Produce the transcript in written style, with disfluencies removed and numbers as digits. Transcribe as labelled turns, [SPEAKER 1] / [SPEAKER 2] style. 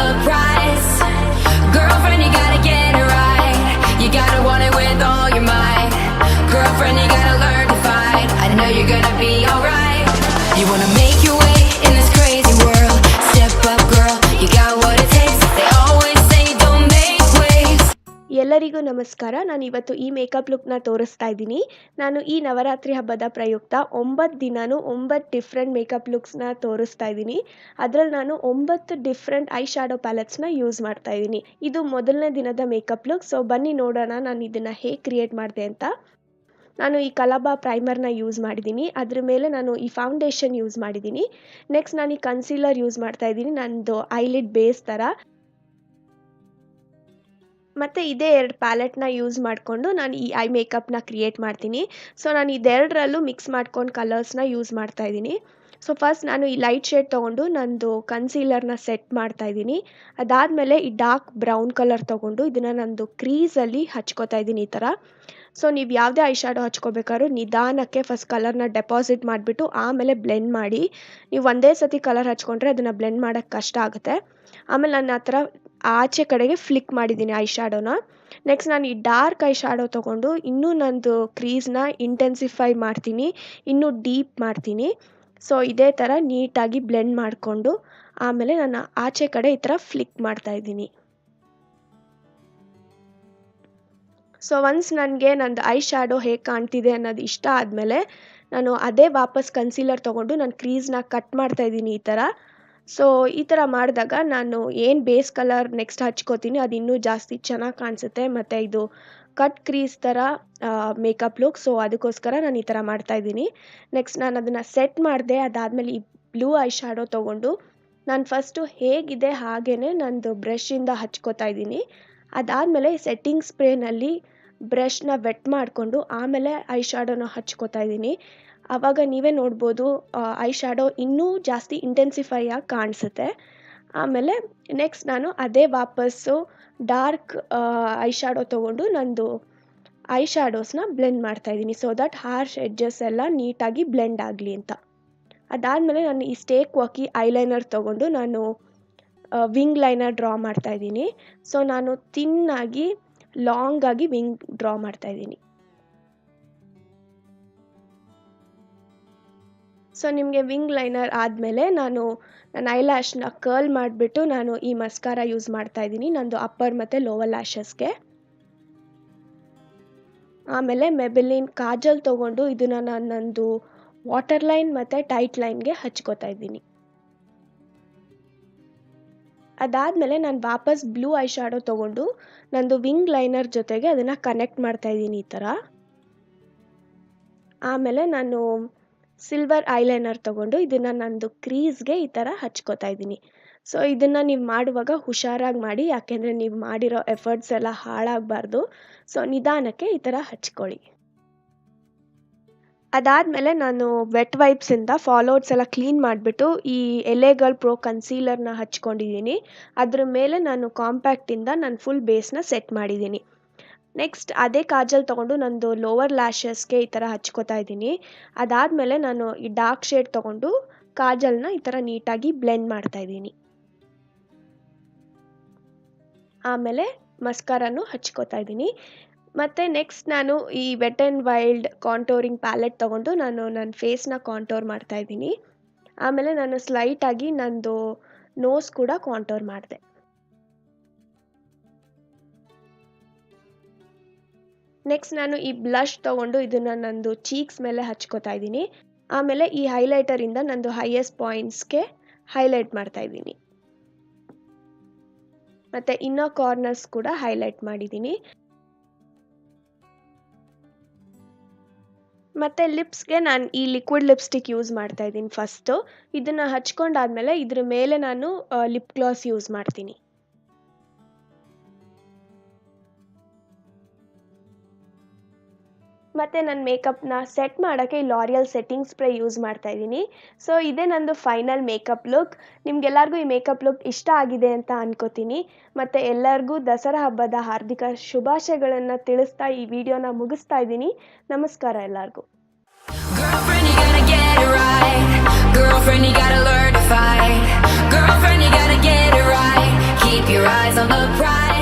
[SPEAKER 1] a price. Girlfriend, you gotta get it right. You gotta want it with all your might. Girlfriend, you gotta learn to fight. I know you're gonna be alright. You wanna make your way in this crazy world. Step up, girl, you got what it takes. They always say don't make waves.
[SPEAKER 2] ಎಲ್ಲರಿಗೂ ನಮಸ್ಕಾರ. ನಾನು ಇವತ್ತು ಈ makeup ಲುಕ್ನ ತೋರಿಸ್ತಾ ಇದ್ದೀನಿ. ನಾನು ಈ ನವರಾತ್ರಿ ಹಬ್ಬದ ಪ್ರಯುಕ್ತ 9 ದಿನನೂ 9 ಡಿಫ್ರೆಂಟ್ ಮೇಕಪ್ ಲುಕ್ಸ್ನ ತೋರಿಸ್ತಾ ಇದ್ದೀನಿ. ಅದರಲ್ಲಿ ನಾನು 9 ಡಿಫ್ರೆಂಟ್ ಐ ಶ್ಯಾಡೋ ಪ್ಯಾಲೆಟ್ಸ್ನ ಯೂಸ್ ಮಾಡ್ತಾ ಇದ್ದೀನಿ. ಇದು ಮೊದಲನೇ ದಿನದ ಮೇಕಪ್ ಲುಕ್. ಸೊ ಬನ್ನಿ ನೋಡೋಣ ನಾನು ಇದನ್ನು ಹೇಗೆ ಕ್ರಿಯೇಟ್ ಮಾಡಿದೆ ಅಂತ. ನಾನು ಈ ಕಲರ್ಬಾರ್ ಪ್ರೈಮರ್ನ ಯೂಸ್ ಮಾಡಿದ್ದೀನಿ. ಅದ್ರ ಮೇಲೆ ನಾನು ಈ ಫೌಂಡೇಶನ್ ಯೂಸ್ ಮಾಡಿದ್ದೀನಿ. ನೆಕ್ಸ್ಟ್ ನಾನು ಈ ಕನ್ಸೀಲರ್ ಯೂಸ್ ಮಾಡ್ತಾ ಇದ್ದೀನಿ, ನಂದು ಐಲಿಡ್ ಬೇಸ್ ಥರ. ಮತ್ತು ಇದೇ 2 ಪ್ಯಾಲೆಟ್ನ ಯೂಸ್ ಮಾಡಿಕೊಂಡು ನಾನು ಈ ಐ ಮೇಕಪ್ನ ಕ್ರಿಯೇಟ್ ಮಾಡ್ತೀನಿ. ಸೊ ನಾನು ಇದೆರಡರಲ್ಲೂ ಮಿಕ್ಸ್ ಮಾಡ್ಕೊಂಡು ಕಲರ್ಸ್ನ ಯೂಸ್ ಮಾಡ್ತಾ ಇದ್ದೀನಿ. ಸೊ ಫಸ್ಟ್ ನಾನು ಈ ಲೈಟ್ ಶೇಡ್ ತೊಗೊಂಡು ನಂದು ಕನ್ಸೀಲರ್ನ ಸೆಟ್ ಮಾಡ್ತಾ ಇದ್ದೀನಿ. ಅದಾದಮೇಲೆ ಈ ಡಾರ್ಕ್ ಬ್ರೌನ್ ಕಲರ್ ತೊಗೊಂಡು ಇದನ್ನು ನಂದು ಕ್ರೀಸಲ್ಲಿ ಹಚ್ಕೋತಾ ಇದ್ದೀನಿ ಈ ಥರ. ಸೊ ನೀವು ಯಾವುದೇ ಐ ಶ್ಯಾಡೋ ಹಚ್ಕೋಬೇಕಾದ್ರೂ ನಿಧಾನಕ್ಕೆ ಫಸ್ಟ್ ಕಲರ್ನ ಡೆಪಾಸಿಟ್ ಮಾಡಿಬಿಟ್ಟು ಆಮೇಲೆ ಬ್ಲೆಂಡ್ ಮಾಡಿ. ನೀವು ಒಂದೇ ಸತಿ ಕಲರ್ ಹಚ್ಕೊಂಡ್ರೆ ಅದನ್ನು ಬ್ಲೆಂಡ್ ಮಾಡೋಕ್ಕೆ ಕಷ್ಟ ಆಗುತ್ತೆ. ಆಮೇಲೆ ನಾನು ಆ ಥರ ಆಚೆ ಕಡೆಗೆ ಫ್ಲಿಕ್ ಮಾಡಿದ್ದೀನಿ ಐ ಶ್ಯಾಡೋನ. ನೆಕ್ಸ್ಟ್ ನಾನು ಈ ಡಾರ್ಕ್ ಐ ಶ್ಯಾಡೋ ತೊಗೊಂಡು ಇನ್ನೂ ನಂದು ಕ್ರೀಸ್ನ ಇಂಟೆನ್ಸಿಫೈ ಮಾಡ್ತೀನಿ, ಇನ್ನೂ ಡೀಪ್ ಮಾಡ್ತೀನಿ. ಸೊ ಇದೇ ಥರ ನೀಟಾಗಿ ಬ್ಲೆಂಡ್ ಮಾಡಿಕೊಂಡು ಆಮೇಲೆ ನಾನು ಆಚೆ ಕಡೆ ಈ ಥರ ಫ್ಲಿಕ್ ಮಾಡ್ತಾ ಇದ್ದೀನಿ. ಸೊ ಒನ್ಸ್ ನನಗೆ ನಂದು ಐ ಶ್ಯಾಡೋ ಹೇಗೆ ಕಾಣ್ತಿದೆ ಅನ್ನೋದು ಇಷ್ಟ ಆದಮೇಲೆ ನಾನು ಅದೇ ವಾಪಸ್ ಕನ್ಸೀಲರ್ ತೊಗೊಂಡು ನಾನು ಕ್ರೀಸ್ನ ಕಟ್ ಮಾಡ್ತಾ ಇದ್ದೀನಿ ಈ ಥರ. ಸೊ ಈ ಥರ ಮಾಡಿದಾಗ ನಾನು ಏನು ಬೇಸ್ ಕಲರ್ ನೆಕ್ಸ್ಟ್ ಹಚ್ಕೋತೀನಿ ಅದು ಇನ್ನೂ ಜಾಸ್ತಿ ಚೆನ್ನಾಗಿ ಕಾಣಿಸುತ್ತೆ. ಮತ್ತು ಇದು ಕಟ್ ಕ್ರೀಸ್ ಥರ ಮೇಕಪ್ ಲುಕ್. ಸೊ ಅದಕ್ಕೋಸ್ಕರ ನಾನು ಈ ಥರ ಮಾಡ್ತಾಯಿದ್ದೀನಿ. ನೆಕ್ಸ್ಟ್ ನಾನು ಅದನ್ನು ಸೆಟ್ ಮಾಡಿದೆ. ಅದಾದಮೇಲೆ ಈ ಬ್ಲೂ ಐ ಶ್ಯಾಡೋ ತೊಗೊಂಡು ನಾನು ಫಸ್ಟು ಹೇಗಿದೆ ಹಾಗೇ ನಂದು ಬ್ರಷಿಂದ ಹಚ್ಕೋತಾ ಇದ್ದೀನಿ. ಅದಾದಮೇಲೆ ಸೆಟ್ಟಿಂಗ್ ಸ್ಪ್ರೇನಲ್ಲಿ ಬ್ರಷ್ನ ವೆಟ್ ಮಾಡಿಕೊಂಡು ಆಮೇಲೆ ಐ ಶ್ಯಾಡೋನ ಹಚ್ಕೋತಾ ಇದ್ದೀನಿ. ಆವಾಗ ನೀವೇ ನೋಡ್ಬೋದು ಐ ಶ್ಯಾಡೋ ಇನ್ನೂ ಜಾಸ್ತಿ ಇಂಟೆನ್ಸಿಫೈ ಆಗಿ ಕಾಣಿಸುತ್ತೆ. ಆಮೇಲೆ ನೆಕ್ಸ್ಟ್ ನಾನು ಅದೇ ವಾಪಸ್ಸು ಡಾರ್ಕ್ ಐ ಶ್ಯಾಡೋ ತೊಗೊಂಡು ನಂದು ಐ ಶ್ಯಾಡೋಸ್ನ ಬ್ಲೆಂಡ್ ಮಾಡ್ತಾಯಿದ್ದೀನಿ. ಸೊ ದಟ್ ಹಾರ್ಶ್ ಎಡ್ಜಸ್ ಎಲ್ಲ ನೀಟಾಗಿ ಬ್ಲೆಂಡ್ ಆಗಲಿ ಅಂತ. ಅದಾದಮೇಲೆ ನಾನು ಈ ಸ್ಟೇಕ್ ವಾಕಿ ಐಲೈನರ್ ತೊಗೊಂಡು ನಾನು ವಿಂಗ್ ಲೈನರ್ ಡ್ರಾ ಮಾಡ್ತಾಯಿದ್ದೀನಿ. ಸೊ ನಾನು ತಿನ್ನಾಗಿ ಲಾಂಗಾಗಿ ವಿಂಗ್ ಡ್ರಾ ಮಾಡ್ತಾಯಿದ್ದೀನಿ. ಸೊ ನಿಮಗೆ ವಿಂಗ್ ಲೈನರ್ ಆದಮೇಲೆ ನಾನು ನನ್ನ ಐ ಲ್ಯಾಶ್ನ ಕರ್ಲ್ ಮಾಡಿಬಿಟ್ಟು ನಾನು ಈ ಮಸ್ಕಾರಾ ಯೂಸ್ ಮಾಡ್ತಾಯಿದ್ದೀನಿ ನಂದು ಅಪ್ಪರ್ ಮತ್ತು ಲೋವರ್ ಲ್ಯಾಶಸ್ಗೆ. ಆಮೇಲೆ ಮೆಬೆಲಿನ್ ಕಾಜಲ್ ತೊಗೊಂಡು ಇದನ್ನು ನಾನು ನಂದು ವಾಟರ್ ಲೈನ್ ಮತ್ತು ಟೈಟ್ ಲೈನ್ಗೆ ಹಚ್ಕೋತಾ ಇದ್ದೀನಿ. ಅದಾದಮೇಲೆ ನಾನು ವಾಪಸ್ ಬ್ಲೂ ಐ ಶ್ಯಾಡೋ ತೊಗೊಂಡು ನಂದು ವಿಂಗ್ ಲೈನರ್ ಜೊತೆಗೆ ಅದನ್ನು ಕನೆಕ್ಟ್ ಮಾಡ್ತಾಯಿದ್ದೀನಿ ಈ ಥರ. ಆಮೇಲೆ ನಾನು ಸಿಲ್ವರ್ ಐಲೈನರ್ ತೊಗೊಂಡು ಇದನ್ನು ನಂದು ಕ್ರೀಸ್ಗೆ ಈ ಥರ ಹಚ್ಕೋತಾ ಇದ್ದೀನಿ. ಸೊ ಇದನ್ನು ನೀವು ಮಾಡುವಾಗ ಹುಷಾರಾಗಿ ಮಾಡಿ, ಯಾಕೆಂದರೆ ನೀವು ಮಾಡಿರೋ ಎಫರ್ಟ್ಸ್ ಎಲ್ಲ ಹಾಳಾಗಬಾರ್ದು. ಸೊ ನಿಧಾನಕ್ಕೆ ಈ ಥರ ಹಚ್ಕೊಳ್ಳಿ. ಅದಾದಮೇಲೆ ನಾನು ವೆಟ್ ವೈಪ್ಸಿಂದ ಫಾಲೋವರ್ಸ್ ಎಲ್ಲ ಕ್ಲೀನ್ ಮಾಡಿಬಿಟ್ಟು ಈ ಎಲೆಗಲ್ ಪ್ರೋ ಕನ್ಸೀಲರ್ನ ಹಚ್ಕೊಂಡಿದ್ದೀನಿ. ಅದ್ರ ಮೇಲೆ ನಾನು ಕಾಂಪ್ಯಾಕ್ಟಿಂದ ನಾನು ಫುಲ್ ಬೇಸ್ನ ಸೆಟ್ ಮಾಡಿದ್ದೀನಿ. ನೆಕ್ಸ್ಟ್ ಅದೇ ಕಾಜಲ್ ತೊಗೊಂಡು ನಂದು ಲೋವರ್ ಲ್ಯಾಶಸ್ಗೆ ಈ ಥರ ಹಚ್ಕೋತಾ ಇದ್ದೀನಿ. ಅದಾದಮೇಲೆ ನಾನು ಈ ಡಾರ್ಕ್ ಶೇಡ್ ತೊಗೊಂಡು ಕಾಜಲ್ನ ಈ ಥರ ನೀಟಾಗಿ ಬ್ಲೆಂಡ್ ಮಾಡ್ತಾಯಿದ್ದೀನಿ. ಆಮೇಲೆ ಮಸ್ಕಾರನೂ ಹಚ್ಕೋತಾ ಇದ್ದೀನಿ. ಮತ್ತು ನೆಕ್ಸ್ಟ್ ನಾನು ಈ wet and wild contouring palette ತೊಗೊಂಡು ನಾನು ನನ್ನ ಫೇಸ್ನ ಕಾಂಟೋರ್ ಮಾಡ್ತಾಯಿದ್ದೀನಿ. ಆಮೇಲೆ ನಾನು ಸ್ಲೈಟಾಗಿ ನಂದು ನೋಸ್ ಕೂಡ ಕಾಂಟೋರ್ ಮಾಡಿದೆ. ನೆಕ್ಸ್ಟ್ ನಾನು ಈ ಬ್ಲಷ್ ತೊಗೊಂಡು ಇದನ್ನು ನಂದು ಚೀಕ್ಸ್ ಮೇಲೆ ಹಚ್ಕೋತಾ ಇದ್ದೀನಿ. ಆಮೇಲೆ ಈ ಹೈಲೈಟರಿಂದ ನಂದು ಹೈಯೆಸ್ಟ್ ಪಾಯಿಂಟ್ಸ್ಗೆ ಹೈಲೈಟ್ ಮಾಡ್ತಾಯಿದ್ದೀನಿ. ಮತ್ತು ಇನ್ನರ್ ಕಾರ್ನರ್ಸ್ ಕೂಡ ಹೈಲೈಟ್ ಮಾಡಿದ್ದೀನಿ. ಮತ್ತು ಲಿಪ್ಸ್ಗೆ ನಾನು ಈ ಲಿಕ್ವಿಡ್ ಲಿಪ್ಸ್ಟಿಕ್ ಯೂಸ್ ಮಾಡ್ತಾಯಿದ್ದೀನಿ ಫಸ್ಟು. ಇದನ್ನು ಹಚ್ಕೊಂಡಾದ್ಮೇಲೆ ಇದ್ರ ಮೇಲೆ ನಾನು ಲಿಪ್ ಗ್ಲಾಸ್ ಯೂಸ್ ಮಾಡ್ತೀನಿ. ಮತ್ತು ನನ್ನ ಮೇಕಪ್ನ ಸೆಟ್ ಮಾಡೋಕ್ಕೆ ಈ ಲಾರಿಯಲ್ ಸೆಟ್ಟಿಂಗ್ ಸ್ಪ್ರೇ ಯೂಸ್ ಮಾಡ್ತಾಯಿದ್ದೀನಿ. ಸೊ ಇದೇ ನಂದು ಫೈನಲ್ ಮೇಕಪ್ ಲುಕ್. ನಿಮಗೆಲ್ಲರಿಗೂ ಈ ಮೇಕಪ್ ಲುಕ್ ಇಷ್ಟ ಆಗಿದೆ ಅಂತ ಅನ್ಕೋತೀನಿ. ಮತ್ತು ಎಲ್ಲರಿಗೂ ದಸರಾ ಹಬ್ಬದ ಹಾರ್ದಿಕ ಶುಭಾಶಯಗಳನ್ನು ತಿಳಿಸ್ತಾ ಈ ವಿಡಿಯೋನ ಮುಗಿಸ್ತಾ ಇದ್ದೀನಿ. ನಮಸ್ಕಾರ ಎಲ್ಲರಿಗೂ.
[SPEAKER 1] Girlfriend, you gotta get it right. Girlfriend, you gotta learn to fight. Girlfriend, you gotta get it right. of pride.